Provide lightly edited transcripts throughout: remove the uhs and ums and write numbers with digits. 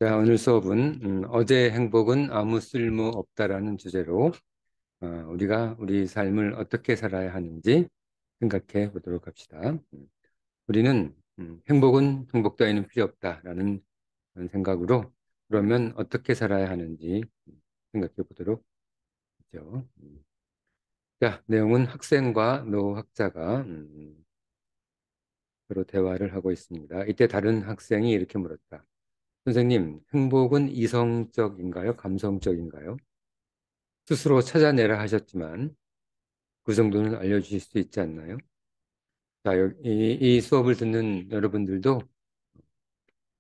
자, 오늘 수업은 어제의 행복은 아무 쓸모 없다라는 주제로 우리가 우리 삶을 어떻게 살아야 하는지 생각해 보도록 합시다. 우리는 행복은 행복 따위는 필요 없다라는 그런 생각으로 그러면 어떻게 살아야 하는지 생각해 보도록 하죠. 자, 내용은 학생과 노학자가 서로 대화를 하고 있습니다. 이때 다른 학생이 이렇게 물었다. 선생님, 행복은 이성적인가요? 감성적인가요? 스스로 찾아내라 하셨지만 그 정도는 알려주실 수 있지 않나요? 자, 이 수업을 듣는 여러분들도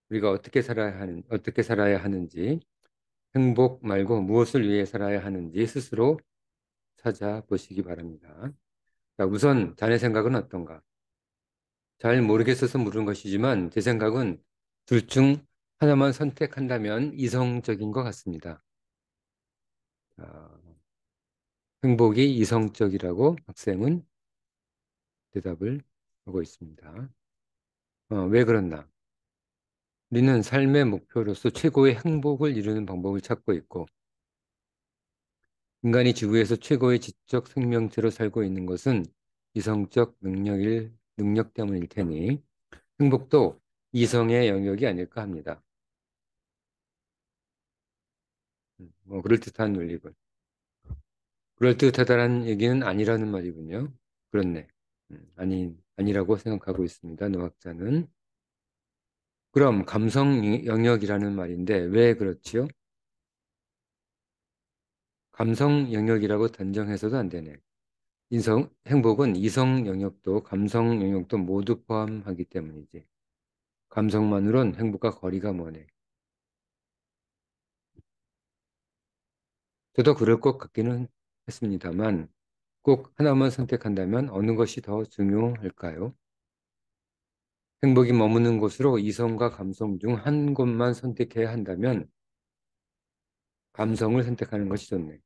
우리가 어떻게 살아야 하는지, 행복 말고 무엇을 위해 살아야 하는지 스스로 찾아보시기 바랍니다. 자, 우선 자네 생각은 어떤가? 잘 모르겠어서 물은 것이지만 제 생각은 둘 중 하나만 선택한다면 이성적인 것 같습니다. 자, 행복이 이성적이라고 학생은 대답을 하고 있습니다. 왜 그렇나? 우리는 삶의 목표로서 최고의 행복을 이루는 방법을 찾고 있고, 인간이 지구에서 최고의 지적 생명체로 살고 있는 것은 이성적 능력 때문일 테니, 행복도 이성의 영역이 아닐까 합니다. 그럴듯한 논리군. 그럴듯하다는 얘기는 아니라는 말이군요. 그렇네. 아니라고 생각하고 있습니다. 노학자는. 그럼 감성 영역이라는 말인데 왜 그렇지요? 감성 영역이라고 단정해서도 안 되네. 행복은 이성 영역도 감성 영역도 모두 포함하기 때문이지. 감성만으론 행복과 거리가 머네. 저도 그럴 것 같기는 했습니다만 꼭 하나만 선택한다면 어느 것이 더 중요할까요? 행복이 머무는 곳으로 이성과 감성 중 한 곳만 선택해야 한다면 감성을 선택하는 것이 좋네.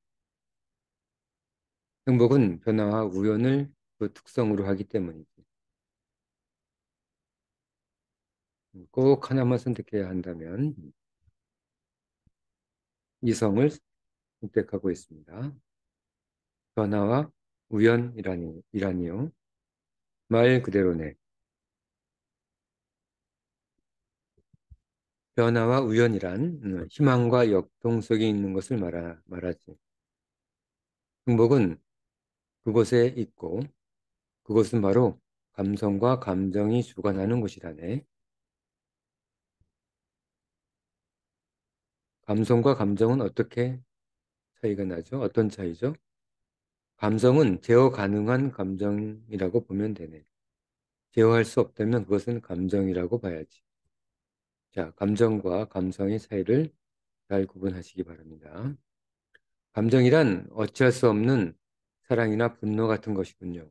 행복은 변화와 우연을 그 특성으로 하기 때문이지. 꼭 하나만 선택해야 한다면 이성을 선택하고 있습니다. 변화와 우연이라니요. 말 그대로네. 변화와 우연이란 희망과 역동 속에 있는 것을 말하지. 행복은 그곳에 있고 그것은 바로 감성과 감정이 주관하는 곳이라네. 감성과 감정은 어떻게 차이가 나죠? 어떤 차이죠? 감성은 제어 가능한 감정이라고 보면 되네. 제어할 수 없다면 그것은 감정이라고 봐야지. 자, 감정과 감성의 차이를 잘 구분하시기 바랍니다. 감정이란 어찌할 수 없는 사랑이나 분노 같은 것이군요.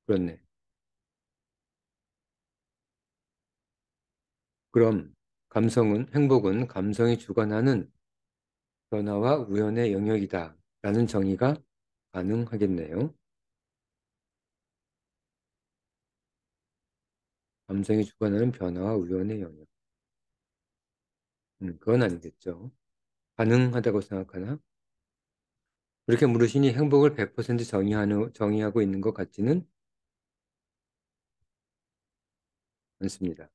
그렇네. 그럼 행복은 감성이 주관하는 변화와 우연의 영역이다. 라는 정의가 가능하겠네요. 감성이 주관하는 변화와 우연의 영역. 그건 아니겠죠. 가능하다고 생각하나? 그렇게 물으시니 행복을 100% 정의하고 있는 것 같지는 않습니다.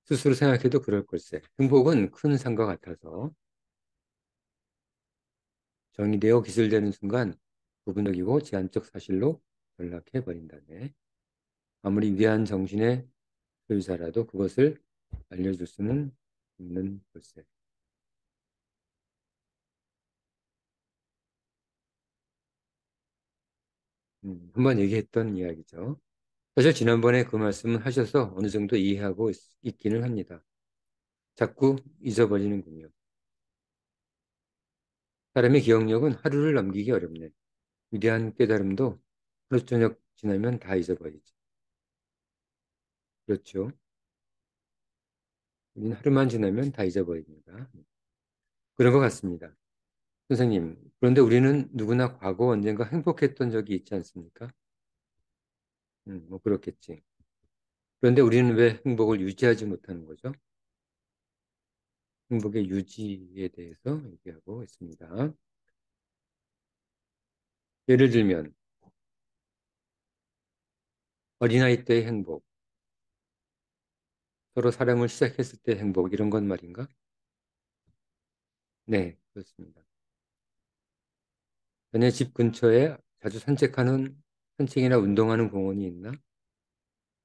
스스로 생각해도 그럴 걸세. 행복은 큰 산과 같아서 정의되어 기술되는 순간 부분적이고 제한적 사실로 전락해 버린다네. 아무리 위대한 정신의 소유자라도 그것을 알려줄 수는 없는 걸세. 한번 얘기했던 이야기죠. 사실 지난번에 그 말씀을 하셔서 어느 정도 이해하고 있기는 합니다. 자꾸 잊어버리는군요. 사람의 기억력은 하루를 넘기기 어렵네. 위대한 깨달음도 하루 저녁 지나면 다 잊어버리지. 그렇죠. 우리는 하루만 지나면 다 잊어버립니다. 그런 것 같습니다. 선생님, 그런데 우리는 누구나 과거 언젠가 행복했던 적이 있지 않습니까? 뭐 그렇겠지. 그런데 우리는 왜 행복을 유지하지 못하는 거죠? 행복의 유지에 대해서 얘기하고 있습니다. 예를 들면 어린아이 때의 행복, 서로 사랑을 시작했을 때 행복 이런 건 말인가? 네, 그렇습니다. 자네 집 근처에 자주 산책이나 운동하는 공원이 있나?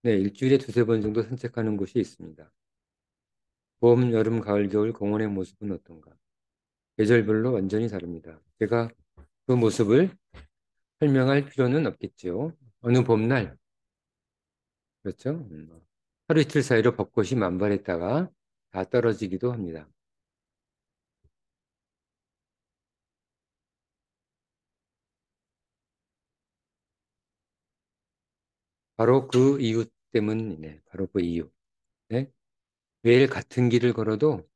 네, 일주일에 두세 번 정도 산책하는 곳이 있습니다. 봄, 여름, 가을, 겨울 공원의 모습은 어떤가? 계절별로 완전히 다릅니다. 제가 그 모습을 설명할 필요는 없겠지요. 어느 봄날, 그렇죠? 하루 이틀 사이로 벚꽃이 만발했다가 다 떨어지기도 합니다. 바로 그 이유 때문이네. 바로 그 이유. 네? 매일 같은 길을 걸어도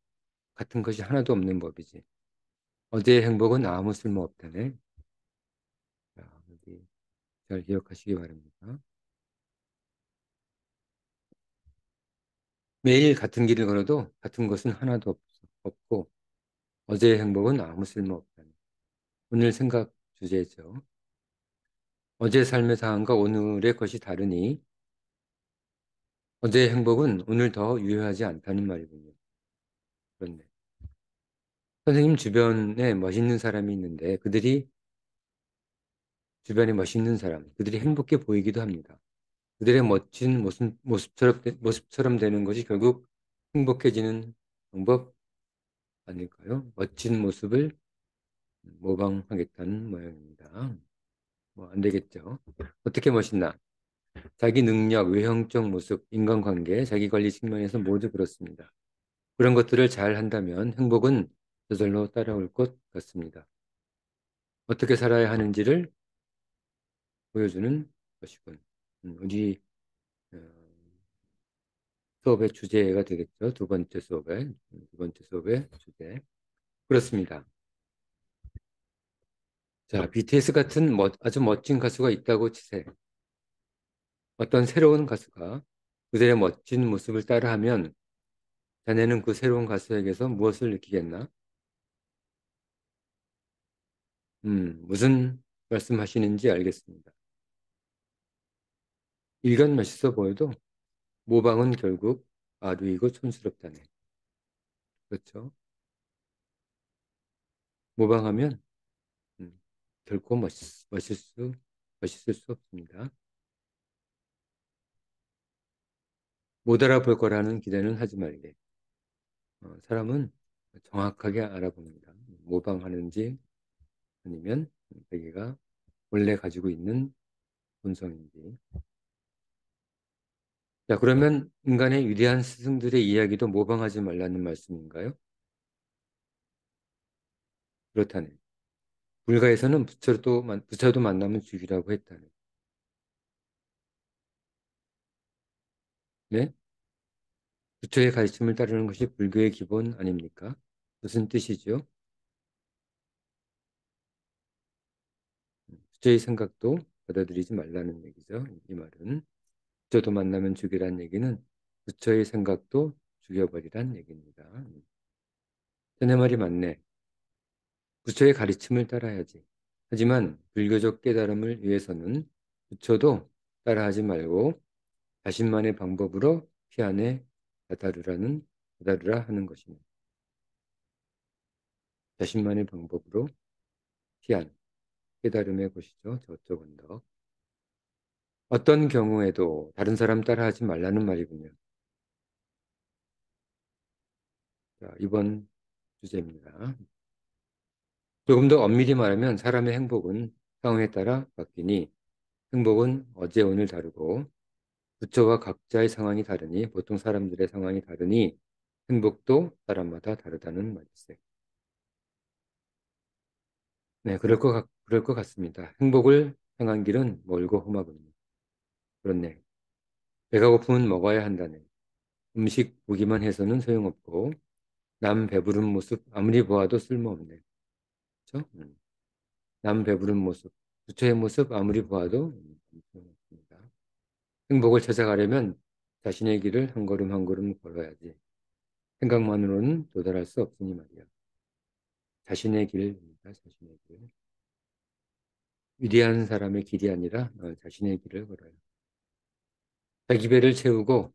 같은 것이 하나도 없는 법이지. 어제의 행복은 아무 쓸모 없다네. 자, 여기 잘 기억하시기 바랍니다. 매일 같은 길을 걸어도 같은 것은 하나도 없고 어제의 행복은 아무 쓸모 없다네. 오늘 생각 주제죠. 어제 삶의 상황과 오늘의 것이 다르니 어제의 행복은 오늘 더 유효하지 않다는 말이군요. 그렇네. 선생님 주변에 멋있는 사람이 있는데 주변에 멋있는 사람, 그들이 행복해 보이기도 합니다. 그들의 멋진 모습처럼 되는 것이 결국 행복해지는 방법 아닐까요? 멋진 모습을 모방하겠다는 모양입니다. 뭐 안 되겠죠. 어떻게 멋있나? 자기 능력, 외형적 모습, 인간관계, 자기관리 측면에서 모두 그렇습니다. 그런 것들을 잘 한다면 행복은 저절로 따라올 것 같습니다. 어떻게 살아야 하는지를 보여주는 것이군. 우리 어, 수업의 주제가 되겠죠. 두 번째 수업의 주제. 그렇습니다. 자, BTS 같은 아주 멋진 가수가 있다고 치세. 어떤 새로운 가수가 그들의 멋진 모습을 따라하면 자네는 그 새로운 가수에게서 무엇을 느끼겠나? 무슨 말씀하시는지 알겠습니다. 일간 멋있어 보여도 모방은 결국 아두이고 촌스럽다네. 그렇죠? 모방하면 음, 결코 멋있을 수 없습니다. 못 알아볼 거라는 기대는 하지 말게. 사람은 정확하게 알아봅니다. 모방하는지 아니면 자기가 원래 가지고 있는 본성인지. 자, 그러면 인간의 위대한 스승들의 이야기도 모방하지 말라는 말씀인가요? 그렇다네. 불가에서는 부처도 만나면 죽이라고 했다네. 네? 부처의 가르침을 따르는 것이 불교의 기본 아닙니까? 무슨 뜻이죠? 부처의 생각도 받아들이지 말라는 얘기죠. 이 말은. 부처도 만나면 죽이란 얘기는 부처의 생각도 죽여버리란 얘기입니다. 내 말이 맞네. 부처의 가르침을 따라야지. 하지만 불교적 깨달음을 위해서는 부처도 따라하지 말고 자신만의 방법으로 피안에 다다르라 하는 것입니다. 자신만의 방법으로 피안, 깨달음의 곳이죠. 저쪽 언덕. 어떤 경우에도 다른 사람 따라하지 말라는 말이군요. 자, 이번 주제입니다. 조금 더 엄밀히 말하면 사람의 행복은 상황에 따라 바뀌니 행복은 어제 오늘 다르고 부처와 각자의 상황이 다르니 보통 사람들의 상황이 다르니 행복도 사람마다 다르다는 말이세요. 네, 그럴 것 같습니다. 행복을 향한 길은 멀고 험하군요. 그렇네. 배가 고프면 먹어야 한다네. 음식 보기만 해서는 소용없고 남 배부른 모습 아무리 보아도 쓸모없네. 그렇죠? 남 배부른 모습, 부처의 모습 아무리 보아도 소용없습니다. 행복을 찾아가려면 자신의 길을 한 걸음 한 걸음 걸어야지. 생각만으로는 도달할 수 없으니 말이야. 자신의 길입니다. 자신의 길. 위대한 사람의 길이 아니라 자신의 길을 걸어요. 자기 배를 채우고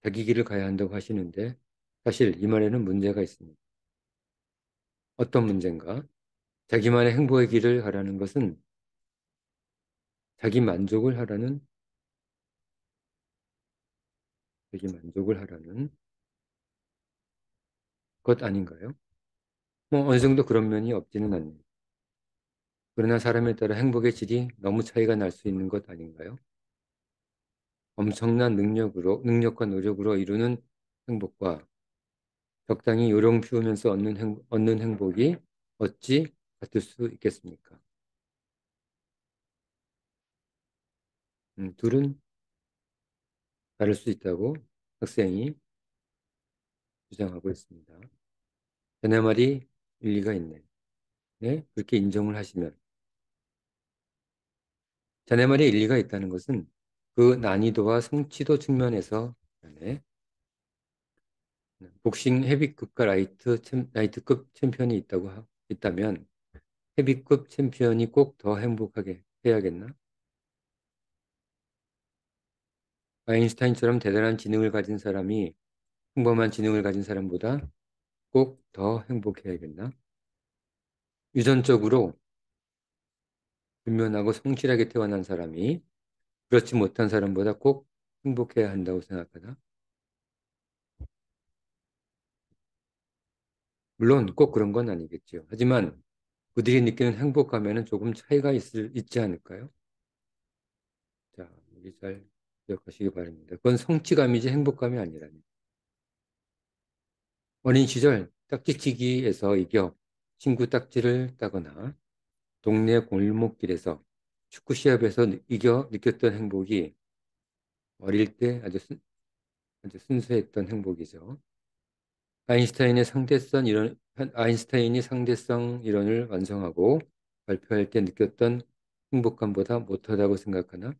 자기 길을 가야 한다고 하시는데 사실 이 말에는 문제가 있습니다. 어떤 문제인가? 자기만의 행복의 길을 가라는 것은 자기 만족을 하라는 자기 만족을 하라는 것 아닌가요? 뭐 어느 정도 그런 면이 없지는 않네요. 그러나 사람에 따라 행복의 질이 너무 차이가 날 수 있는 것 아닌가요? 엄청난 능력과 노력으로 이루는 행복과 적당히 요령 피우면서 얻는 행복이 어찌 같을 수 있겠습니까? 둘은 다를 수 있다고 학생이 주장하고 있습니다. 내 말이 일리가 있네. 네? 그렇게 인정을 하시면 자네 말에 일리가 있다는 것은 그 난이도와 성취도 측면에서 네, 복싱 헤비급과 라이트급 챔피언이 있다면 헤비급 챔피언이 꼭 더 행복하게 해야겠나? 아인슈타인처럼 대단한 지능을 가진 사람이 평범한 지능을 가진 사람보다 꼭 더 행복해야겠나? 유전적으로 분명하고 성실하게 태어난 사람이 그렇지 못한 사람보다 꼭 행복해야 한다고 생각하나? 물론 꼭 그런 건 아니겠죠. 하지만 그들이 느끼는 행복감에는 조금 차이가 있지 않을까요? 자, 여기 잘 기억하시기 바랍니다. 그건 성취감이지 행복감이 아니라니. 어린 시절 딱지치기에서 이겨 친구 딱지를 따거나 동네 골목길에서 축구 시합에서 이겨 느꼈던 행복이 어릴 때 아주 순수했던 행복이죠. 아인슈타인이 상대성 이론을 완성하고 발표할 때 느꼈던 행복감보다 못하다고 생각하나?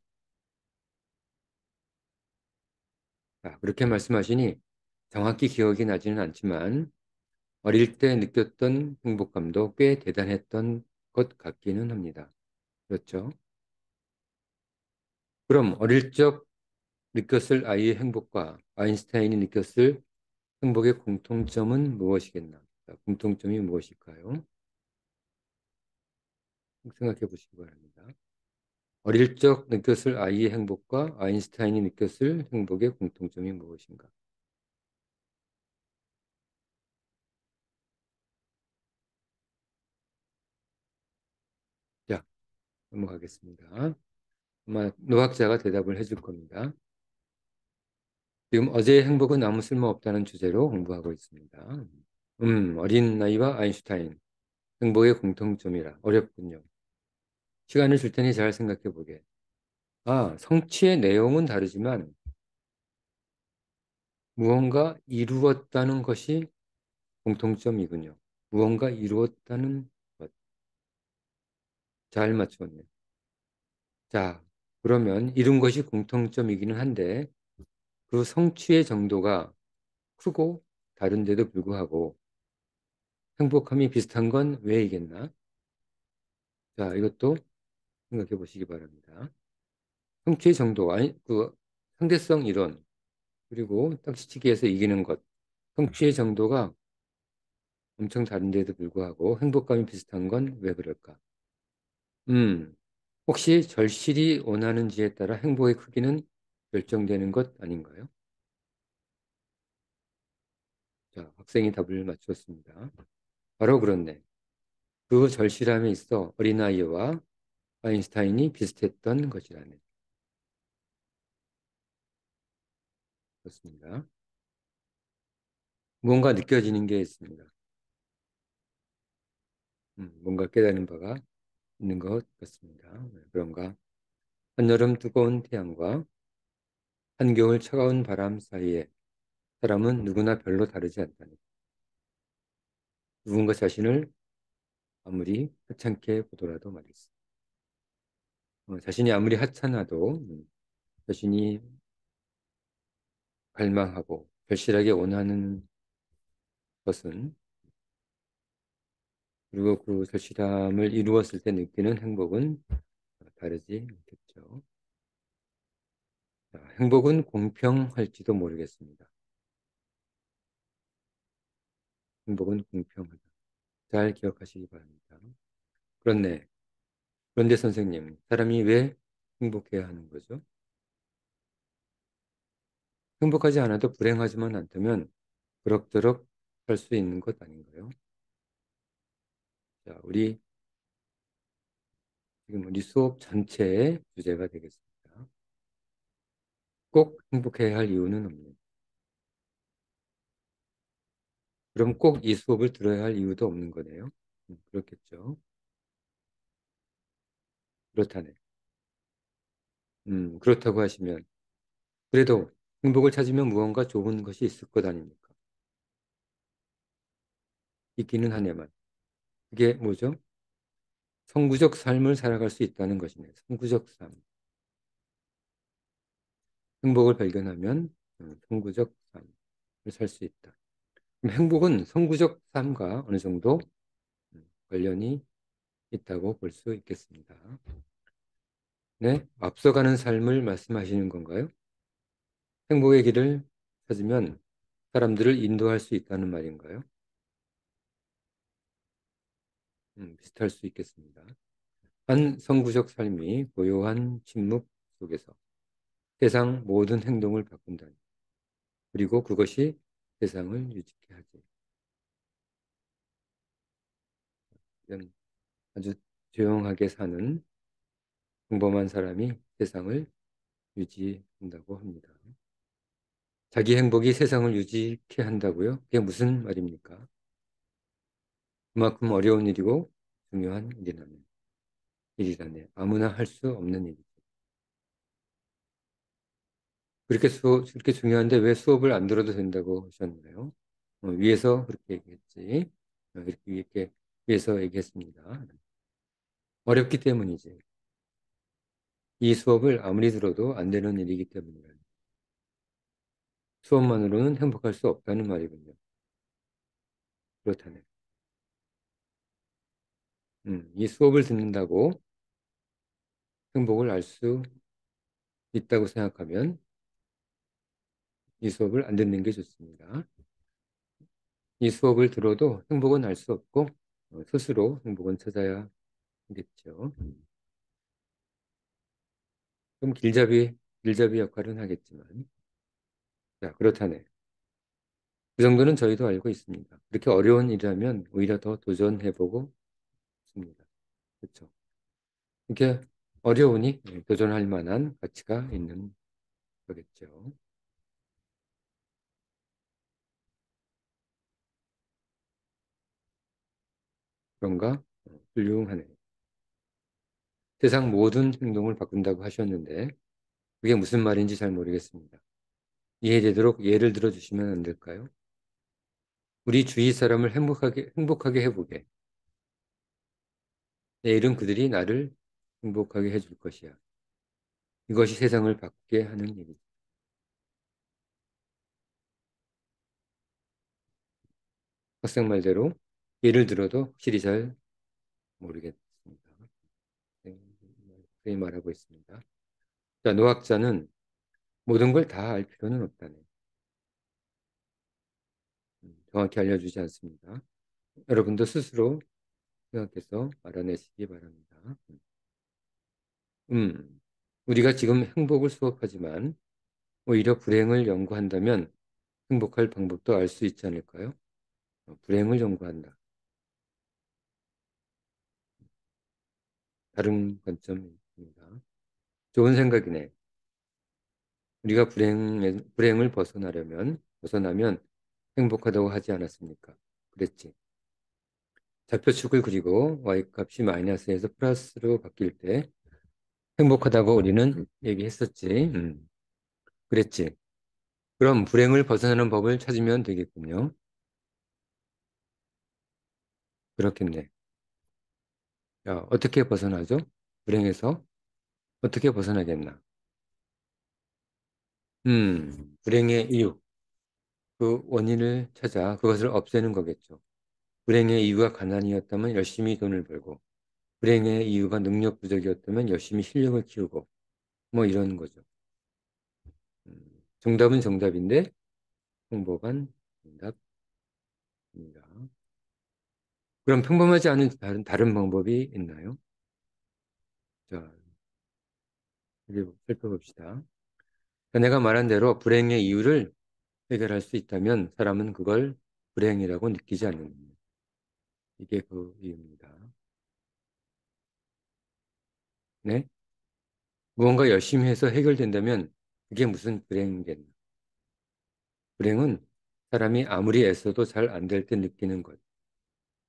그렇게 말씀하시니 정확히 기억이 나지는 않지만 어릴 때 느꼈던 행복감도 꽤 대단했던 것 같기는 합니다. 그렇죠? 그럼 어릴 적 느꼈을 아이의 행복과 아인슈타인이 느꼈을 행복의 공통점은 무엇이겠나? 공통점이 무엇일까요? 생각해 보시기 바랍니다. 어릴 적 느꼈을 아이의 행복과 아인슈타인이 느꼈을 행복의 공통점이 무엇인가? 자, 넘어가겠습니다. 아마 노학자가 대답을 해줄 겁니다. 지금 어제의 행복은 아무 쓸모없다는 주제로 공부하고 있습니다. 어린 나이와 아인슈타인, 행복의 공통점이라 어렵군요. 시간을 줄 테니 잘 생각해 보게. 성취의 내용은 다르지만 무언가 이루었다는 것이 공통점이군요. 무언가 이루었다는 것. 잘 맞추었네. 자, 그러면 이룬 것이 공통점이기는 한데 그 성취의 정도가 크고 다른데도 불구하고 행복함이 비슷한 건 왜이겠나? 자, 이것도 생각해 보시기 바랍니다. 성취의 정도, 아니, 그 상대성 이론, 그리고 딱지치기에서 이기는 것, 성취의 정도가 엄청 다른데도 불구하고 행복감이 비슷한 건 왜 그럴까? 음, 혹시 절실히 원하는지에 따라 행복의 크기는 결정되는 것 아닌가요? 자, 학생이 답을 맞추었습니다. 바로 그렇네. 그 절실함에 있어 어린아이와 아인슈타인이 비슷했던 것이라네. 그렇습니다. 뭔가 느껴지는 게 있습니다. 뭔가 깨달은 바가 있는 것 같습니다. 그런가? 한여름 뜨거운 태양과 한겨울 차가운 바람 사이에 사람은 누구나 별로 다르지 않다니. 누군가 자신을 아무리 하찮게 보더라도 말이지. 자신이 아무리 하찮아도 자신이 갈망하고 절실하게 원하는 것은 그리고 그 절실함을 이루었을 때 느끼는 행복은 다르지 않겠죠. 자, 행복은 공평할지도 모르겠습니다. 행복은 공평하다. 잘 기억하시기 바랍니다. 그렇네. 그런데 선생님, 사람이 왜 행복해야 하는 거죠? 행복하지 않아도 불행하지만 않다면 그럭저럭 살 수 있는 것 아닌가요? 자, 지금 우리 수업 전체의 주제가 되겠습니다. 꼭 행복해야 할 이유는 없는. 그럼 꼭 이 수업을 들어야 할 이유도 없는 거네요. 그렇겠죠. 그렇다네. 그렇다고 하시면 그래도 행복을 찾으면 무언가 좋은 것이 있을 것 아닙니까? 있기는 하네만. 그게 뭐죠? 성구적 삶을 살아갈 수 있다는 것이네. 성구적 삶. 행복을 발견하면 성구적 삶을 살 수 있다. 그럼 행복은 성구적 삶과 어느 정도 관련이 있다고 볼 수 있겠습니다. 네, 앞서가는 삶을 말씀하시는 건가요? 행복의 길을 찾으면 사람들을 인도할 수 있다는 말인가요? 비슷할 수 있겠습니다. 한 성구적 삶이 고요한 침묵 속에서 세상 모든 행동을 바꾼다니. 그리고 그것이 세상을 유지케 하지. 이런 아주 조용하게 사는 평범한 사람이 세상을 유지한다고 합니다. 자기 행복이 세상을 유지케 한다고요? 그게 무슨 말입니까? 그만큼 어려운 일이고 중요한 일이라네. 아무나 할 수 없는 일이죠. 그렇게 중요한데 왜 수업을 안 들어도 된다고 하셨나요? 위에서 그렇게 얘기했지. 이렇게 위에서 얘기했습니다. 어렵기 때문이지. 이 수업을 아무리 들어도 안 되는 일이기 때문이에요. 수업만으로는 행복할 수 없다는 말이군요. 그렇다네. 이 수업을 듣는다고 행복을 알 수 있다고 생각하면 이 수업을 안 듣는 게 좋습니다. 이 수업을 들어도 행복은 알 수 없고 스스로 행복은 찾아야 하겠죠. 좀 길잡이 역할은 하겠지만 자, 그렇다네. 그 정도는 저희도 알고 있습니다. 그렇게 어려운 일이라면 오히려 더 도전해보고 있습니다. 그렇죠. 이렇게 어려우니 도전할 만한 가치가 있는 거겠죠. 그런가? 훌륭하네. 세상 모든 행동을 바꾼다고 하셨는데 그게 무슨 말인지 잘 모르겠습니다. 이해되도록 예를 들어 주시면 안 될까요? 우리 주위 사람을 행복하게 해보게. 내일은 그들이 나를 행복하게 해줄 것이야. 이것이 세상을 바꾸게 하는 일이죠. 학생 말대로 예를 들어도 확실히 잘 모르겠습니다. 선생님 말하고 있습니다. 자, 노학자는 모든 걸 다 알 필요는 없다네. 정확히 알려주지 않습니다. 여러분도 스스로 생각해서 알아내시기 바랍니다. 우리가 지금 행복을 수업하지만 오히려 불행을 연구한다면 행복할 방법도 알 수 있지 않을까요? 불행을 연구한다. 다른 관점입니다. 좋은 생각이네. 우리가 불행을 벗어나면 행복하다고 하지 않았습니까? 그랬지. 좌표축을 그리고 y값이 마이너스에서 플러스로 바뀔 때 행복하다고 우리는 얘기했었지. 그랬지. 그럼 불행을 벗어나는 법을 찾으면 되겠군요. 그렇겠네. 야, 어떻게 벗어나죠? 불행에서 어떻게 벗어나겠나? 불행의 이유, 그 원인을 찾아 그것을 없애는 거겠죠. 불행의 이유가 가난이었다면 열심히 돈을 벌고, 불행의 이유가 능력 부족이었다면 열심히 실력을 키우고, 뭐 이런 거죠. 정답은 정답인데, 행복한 정답입니다. 그럼 평범하지 않은 다른 방법이 있나요? 자, 우리 살펴봅시다. 자, 내가 말한 대로 불행의 이유를 해결할 수 있다면 사람은 그걸 불행이라고 느끼지 않는다. 이게 그 이유입니다. 네? 무언가 열심히 해서 해결된다면 그게 무슨 불행이겠나? 불행은 사람이 아무리 애써도 잘 안 될 때 느끼는 것.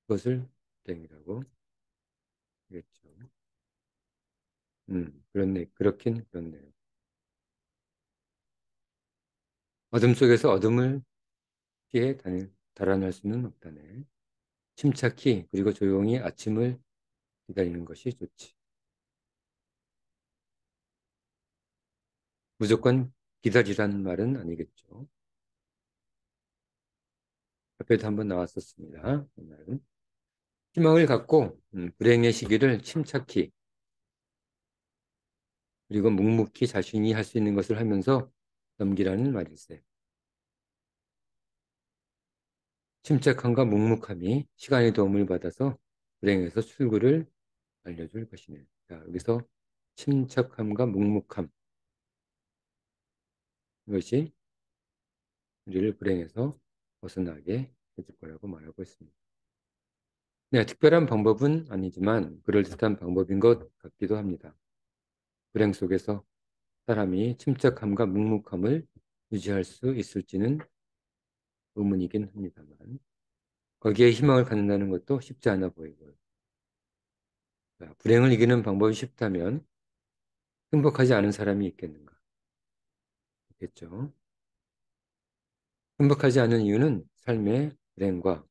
그것을 불행이라고 하겠죠. 그렇네. 그렇긴 그렇네요. 어둠 속에서 어둠을 피해 달아날 수는 없다네. 침착히 그리고 조용히 아침을 기다리는 것이 좋지. 무조건 기다리라는 말은 아니겠죠. 앞에도 한번 나왔었습니다. 이 말은. 희망을 갖고 불행의 시기를 침착히 그리고 묵묵히 자신이 할 수 있는 것을 하면서 넘기라는 말일세. 침착함과 묵묵함이 시간의 도움을 받아서 불행에서 출구를 알려줄 것이네. 자, 여기서 침착함과 묵묵함 이것이 우리를 불행에서 벗어나게 해줄 거라고 말하고 있습니다. 네, 특별한 방법은 아니지만 그럴듯한 방법인 것 같기도 합니다. 불행 속에서 사람이 침착함과 묵묵함을 유지할 수 있을지는 의문이긴 합니다만 거기에 희망을 갖는다는 것도 쉽지 않아 보이고요. 자, 불행을 이기는 방법이 쉽다면 행복하지 않은 사람이 있겠는가? 있겠죠. 행복하지 않은 이유는 삶의 불행과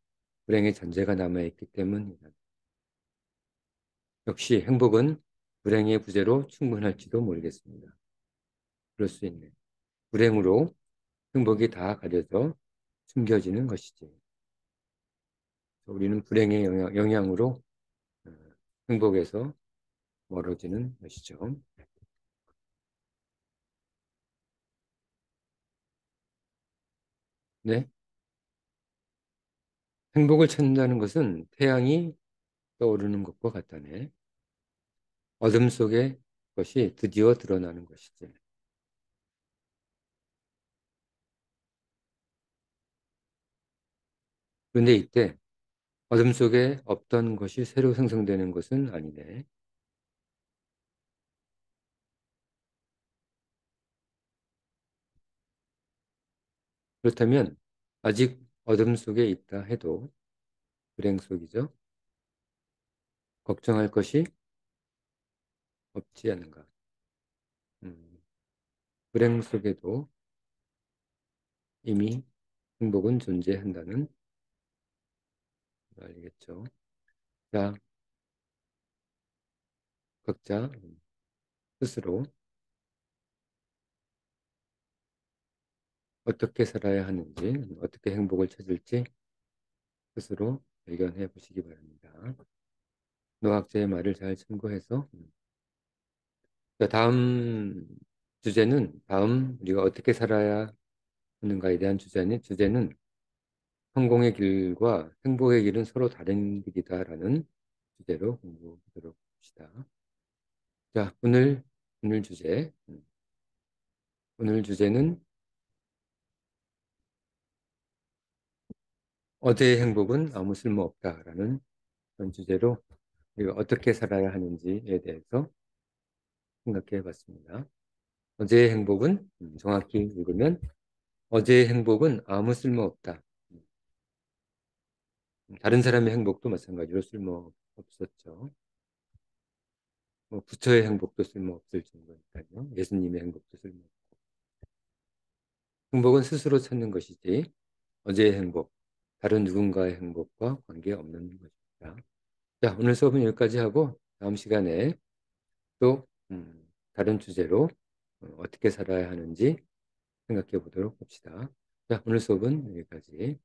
불행의 잔재가 남아있기 때문이다. 역시 행복은 불행의 부재로 충분할지도 모르겠습니다. 그럴 수 있네. 불행으로 행복이 다 가려져 숨겨지는 것이지. 우리는 불행의 영향으로 어, 행복에서 멀어지는 것이죠. 네. 행복을 찾는다는 것은 태양이 떠오르는 것과 같다네. 어둠 속의 것이 드디어 드러나는 것이지. 그런데 이때 어둠 속에 없던 것이 새로 생성되는 것은 아니네. 그렇다면 아직 어둠 속에 있다 해도 불행 속이죠. 걱정할 것이 없지 않은가. 음, 불행 속에도 이미 행복은 존재한다는 걸 알겠죠. 자, 각자 스스로 어떻게 살아야 하는지, 어떻게 행복을 찾을지 스스로 발견해 보시기 바랍니다. 노학자의 말을 잘 참고해서 자, 다음 주제는 다음 우리가 어떻게 살아야 하는가에 대한 주제는 성공의 길과 행복의 길은 서로 다른 길이다라는 주제로 공부하도록 합시다. 자, 오늘 주제 오늘 주제는 어제의 행복은 아무 쓸모없다라는 그런 주제로 우리가 어떻게 살아야 하는지에 대해서 생각해 봤습니다. 어제의 행복은 정확히 읽으면 어제의 행복은 아무 쓸모없다. 다른 사람의 행복도 마찬가지로 쓸모없었죠. 뭐 부처의 행복도 쓸모없을 정도니까요. 예수님의 행복도 쓸모없고. 행복은 스스로 찾는 것이지 어제의 행복, 다른 누군가의 행복과 관계없는 것입니다. 자, 오늘 수업은 여기까지 하고 다음 시간에 또 다른 주제로 어떻게 살아야 하는지 생각해 보도록 합시다. 자, 오늘 수업은 여기까지.